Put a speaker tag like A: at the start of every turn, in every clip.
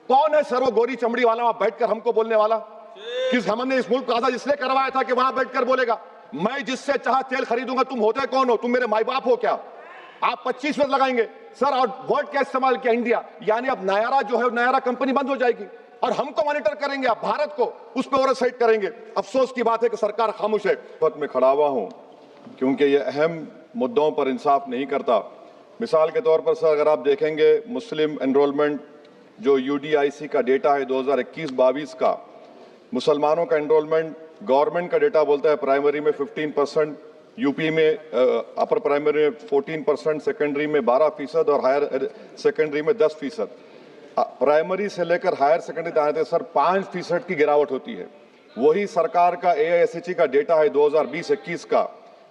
A: कौन है सर वो गोरी चमड़ी वाला वहां बैठकर हमको बोलने वाला? किस हमने इस मुल्क को आजाद इसलिए करवाया था कि वहां बैठकर बोलेगा मैं जिससे चाह तेल खरीदूंगा। तुम होते कौन हो? तुम मेरे माई बाप हो क्या? आप 25 मिनट लगाएंगे सर। और वर्ड क्या इस्तेमाल किया? इंडिया। यानी अब नायरा जो है नायरा कंपनी बंद हो जाएगी और हमको मॉनिटर करेंगे, आप भारत को उस पर ओवरसाइट करेंगे। अफसोस की बात है कि सरकार खामोश है। वक्त में खड़ा हुआ हूं क्योंकि ये अहम मुद्दों पर इंसाफ नहीं करता। मिसाल के तौर पर सर अगर आप देखेंगे मुस्लिम एनरोलमेंट जो यूडीआईसी का डेटा है 2021-22 का, मुसलमानों का एनरोलमेंट गवर्नमेंट का डेटा बोलता है प्राइमरी में 15%, यूपी में अपर प्राइमरी में 14%, सेकेंडरी में 12% और हायर सेकेंडरी में 10%। प्राइमरी से लेकर हायर सेकेंडरी तक आते सर 5% की गिरावट होती है। वही सरकार का एआईएसएचई का डेटा है 2020-21 का।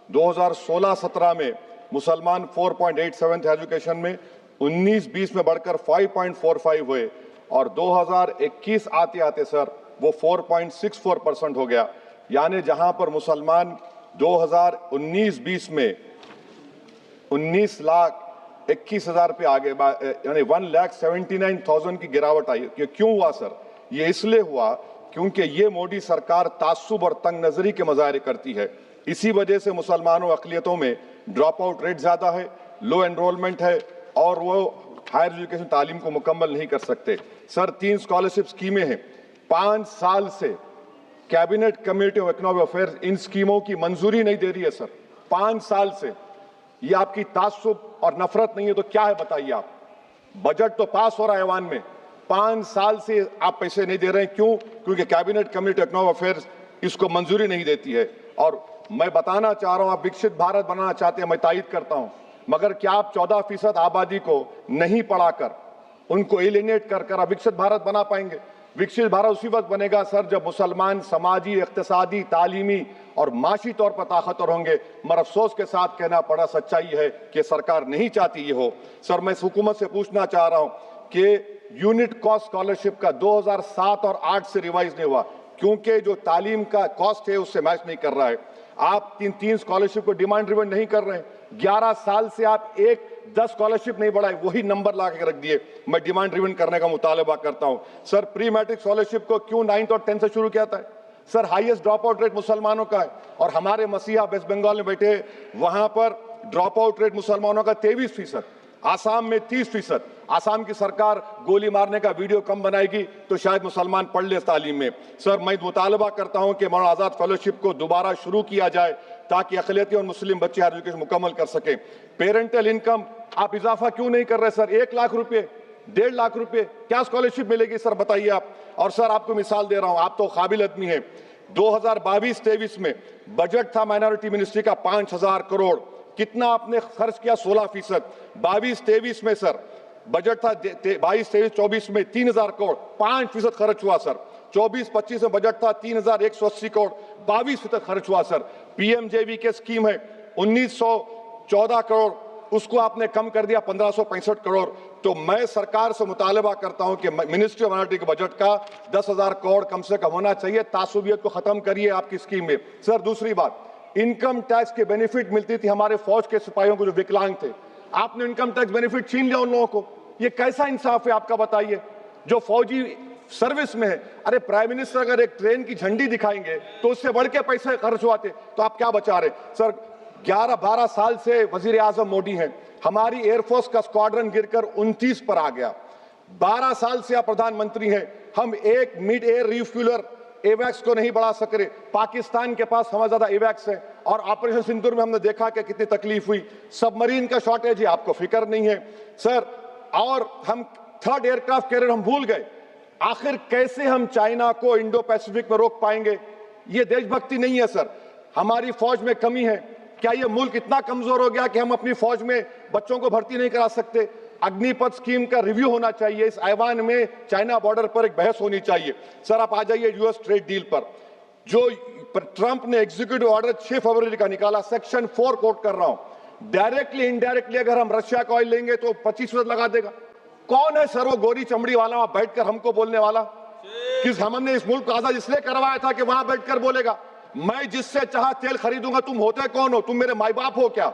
A: 2016-17 में मुसलमान 4.87 थे एजुकेशन में, 19-20 में बढ़कर 5.45 हुए और 2021 आते आते सर वो 4.64% हो गया। यानी जहां पर मुसलमान 2019-20 में 19,21,000 पे आगे, यानी 1,79,000 की गिरावट आई। ये क्यों हुआ सर? ये इसलिए हुआ क्योंकि ये मोदी सरकार तासुब और तंग नजरी के मजाहरे करती है। इसी वजह से मुसलमानों अक़लियतों में ड्रॉप आउट रेट ज्यादा है, लो एनरोलमेंट है और वो हायर एजुकेशन तालीम को मुकम्मल नहीं कर सकते। सर 3 स्कॉलरशिप स्कीमें हैं, 5 साल से cabinet committee of economic affairs in स्कीमों की मंजूरी नहीं दे रही है सर। 5 साल से ये आपकी तासुब और नफरत नहीं है तो क्या है बताइए आप? बजट तो पास हो रहा है ऐवान में, 5 साल से आप पैसे नहीं दे रहे हैं। क्यों? क्योंकि cabinet committee of economic affairs इसको मंजूरी नहीं देती है। और मैं बताना चाह रहा हूं आप विकसित भारत बनाना चाहते हैं, मैं तायद करता हूं, मगर क्या आप 14% आबादी को नहीं पढ़ाकर उनको एलिनेट कर आप विकसित भारत बना पाएंगे? विकसित भारत उसी वक्त बनेगा सर जब मुसलमान समाजी, इक्तिसादी, तालीमी और माशी तौर पर ताकतवर होंगे। मगर अफसोस के साथ कहना पड़ा, सच्चाई है कि सरकार नहीं चाहती ये हो। सर मैं हुकूमत से पूछना चाह रहा हूं कि यूनिट कॉस्ट स्कॉलरशिप का 2007 और 8 से रिवाइज नहीं हुआ क्योंकि जो तालीम का कॉस्ट है उससे मैच नहीं कर रहा है। आप 3 स्कॉलरशिप को डिमांड ड्रिवन नहीं कर रहे हैं। 11 साल से आप 10 स्कॉलरशिप नहीं बढ़ाए, वही नंबर ला के रख दिए। मैं डिमांड ड्रिवन करने का मुतालबा करता हूं। सर प्री मैट्रिक स्कॉलरशिप को क्यों 9th और 10th से शुरू किया था? Sir highest drop out rate मुसलमानों का है और हमारे मसीहा वेस्ट बंगाल में बैठे, वहां पर ड्रॉप आउट रेट मुसलमानों का 23%, आसाम में 30%। आसाम की सरकार गोली मारने का वीडियो कम बनाएगी तो शायद मुसलमान पढ़ ले तालीम में। सर मैं मुतालबा करता हूं कि मौलाना आजाद फेलोशिप को दोबारा शुरू किया जाए ताकि अक़लियती और मुस्लिम बच्चे हायर एजुकेशन मुकम्मल कर सके। पेरेंटल इनकम आप इजाफा क्यों नहीं कर रहे सर? 1 लाख रुपए, 1.5 लाख रुपए क्या स्कॉलरशिप मिलेगी सर बताइए आप? और सर आपको मिसाल दे रहा हूं, आप तो काबिल आदमी हैं। 2022-23 में बजट था माइनॉरिटी मिनिस्ट्री का 5,000 करोड़, कितना आपने खर्च किया? 16%। 22-23 में सर बजट था 22-23-24 में 3,000 करोड़, 5% खर्च हुआ सर। 24-25 में बजट था 3,180 करोड़, 22% खर्च हुआ सर। पीएमजेवी के स्कीम है 1,914 करोड़, उसको आपने कम कर दिया 1,565 करोड़। तो मैं सरकार से मुतालबा करता हूं कि मिनिस्ट्री ऑफ माइनॉरिटी के बजट का 10,000 करोड़ कम से कम होना चाहिए। तासुबियत को खत्म करिए आपकी स्कीम में। सर दूसरी बात, इनकम टैक्स के बेनिफिट मिलती थी हमारे फौज के सिपाहियों को जो विकलांग थे, आपने इनकम टैक्स बेनिफिट छीन लिया उन लोगों को। ये कैसा इंसाफ है आपका बताइए? जो फौजी सर्विस में है, अरे प्राइम मिनिस्टर अगर एक ट्रेन की झंडी दिखाएंगे तो उससे बढ़ के पैसे खर्च हुआते, तो आप क्या बचा रहे? सर 11-12 साल से वजीर आजम मोदी हैं, हमारी एयरफोर्स का स्क्वाड्रन गिरकर 29 पर आ गया। 12 साल से आप प्रधानमंत्री हैं, हम एक मिड एयर रिफ्यूलर एवैक्स को नहीं बढ़ा सक रहे। पाकिस्तान के पास हमें ज्यादा एवैक्स है और ऑपरेशन सिंदूर में हमने देखा कि कितनी तकलीफ हुई। सबमरीन का शॉर्टेज है, आपको फिक्र नहीं है सर। और हम 3rd एयरक्राफ्ट कैरियर हम भूल गए। आखिर कैसे हम चाइना को इंडो पैसिफिक में रोक पाएंगे? ये देशभक्ति नहीं है सर। हमारी फौज में कमी है। क्या ये मुल्क इतना कमजोर हो गया कि हम अपनी फौज में बच्चों को भर्ती नहीं करा सकते? अग्निपथ स्कीम का रिव्यू होना चाहिए। इस ऐवान में चाइना बॉर्डर पर एक बहस होनी चाहिए। सर आप आ जाइए यूएस ट्रेड डील पर, जो ट्रंप ने एग्जीक्यूटिव ऑर्डर 6 फरवरी का निकाला, सेक्शन 4 कोट कर रहा हूं। डायरेक्टली इनडायरेक्टली अगर हम रशिया का ऑयल लेंगे तो 25% लगा देगा। कौन है सर वो गोरी चमड़ी वाला वहां बैठकर हमको बोलने वाला? किस हमने इस मुल्क को आजाद इसलिए करवाया था कि वहां बैठकर बोलेगा मैं जिससे चाह तेल खरीदूंगा। तुम होते कौन हो? तुम मेरे माई बाप हो क्या?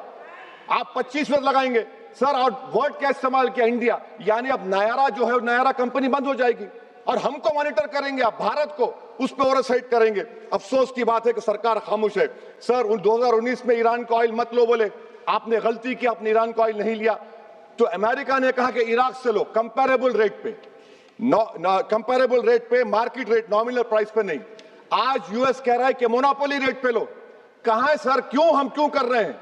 A: आप 25 मिनट लगाएंगे सर और वर्ड क्या इस्तेमाल किया, इंडिया, यानी अब नायरा जो है नायरा कंपनी बंद हो जाएगी और हमको मॉनिटर करेंगे, आप भारत को उस पर ओवरसाइट करेंगे। अफसोस की बात है कि सरकार खामोश है। सर 2019 में ईरान का ऑयल मत लो बोले, आपने गलती की, आपने ईरान का ऑयल नहीं लिया। तो अमेरिका ने कहा कि इराक से लो, कंपेरेबल रेट पे, कंपेरेबल रेट पे, मार्केट रेट, नॉमिनल प्राइस पे नहीं। आज यूएस कह रहा है कि मोनोपोली रेट पे लो। कहां है सर, हम क्यों कर रहे हैं,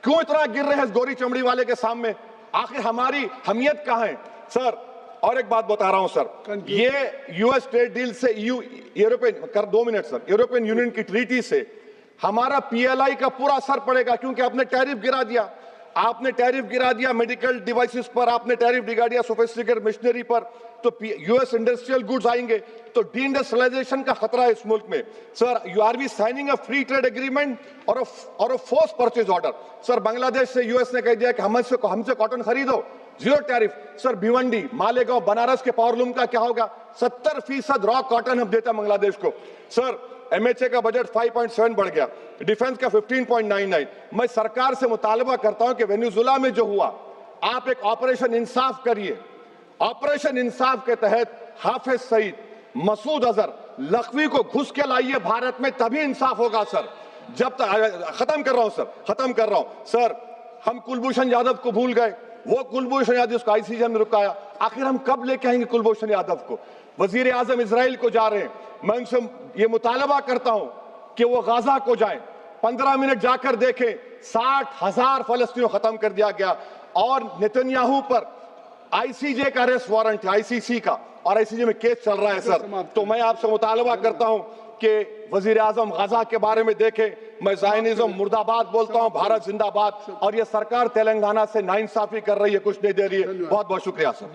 A: क्यों इतना गिर रहे हैं इस गोरी चमड़ी वाले के सामने? आखिर हमारी हमियत कहां है सर? और एक बात बता रहा हूं सर, ये यूएस ट्रेड डील से यूरोपियन कर 2 मिनट सर, यूरोपियन यूनियन की ट्रीटी से हमारा पीएलआई का पूरा असर पड़ेगा, क्योंकि आपने टैरिफ गिरा दिया। आपने टैरिफ गिरा दिया मेडिकल डिवाइसेस पर, आपने टैरिफ गिरा दिया सोफिस्टिकेटेड मशीनरी पर, तो यूएस इंडस्ट्रियल गुड्स आएंगे, तो डीइंडस्ट्रियलाइजेशन का खतरा है इस मुल्क में। Sir you are we signing a free trade agreement or a force purchase order. Sir Bangladesh से यूएस ने कह दिया कि हमसे कॉटन खरीदो, 0 टैरिफ। सर भिवंडी, मालेगांव, बनारस के पावरलूम का क्या होगा? 70% रॉ कॉटन हम देते हैं बांग्लादेश को। सर एमएचए का बजट 5.7 बढ़ गया, डिफेंस का 15.99। मैं सरकार से मुतालबा करता हूं कि वेनेजुएला में जो हुआ, आप एक ऑपरेशन इंसाफ करिए। ऑपरेशन इंसाफ के तहत हाफिज सईद, मसूद अजहर, लखवी को घुस के लाइए भारत में, तभी इंसाफ होगा सर। जब तक खत्म कर रहा हूं सर, खत्म कर रहा हूं सर, हम कुलभूषण यादव को भूल गए। वो कुलभूषण यादव को आईसीजे में रुकाया, आखिर हम कब लेके आएंगे कुलभूषण यादव को? वजीर आजम इजराइल को जा रहे हैं, मैं उनसे ये मुतालबा करता हूं कि वो गाजा को जाएं, 15 मिनट जाकर देखें, 60,000 फलस्तीनों खत्म कर दिया गया। और नेतन्याहू पर आईसीजे का अरेस्ट वारंट है, आईसीसी का, और आईसीजे में केस चल रहा है सर। तो मैं आपसे मुतालबा करता हूं कि वजीर आजम गाजा के बारे में देखें। मैं ज़ायनिज़्म मुर्दाबाद बोलता हूं, भारत जिंदाबाद। और ये सरकार तेलंगाना से नाइंसाफी कर रही है, कुछ नहीं दे रही है। बहुत बहुत शुक्रिया सर।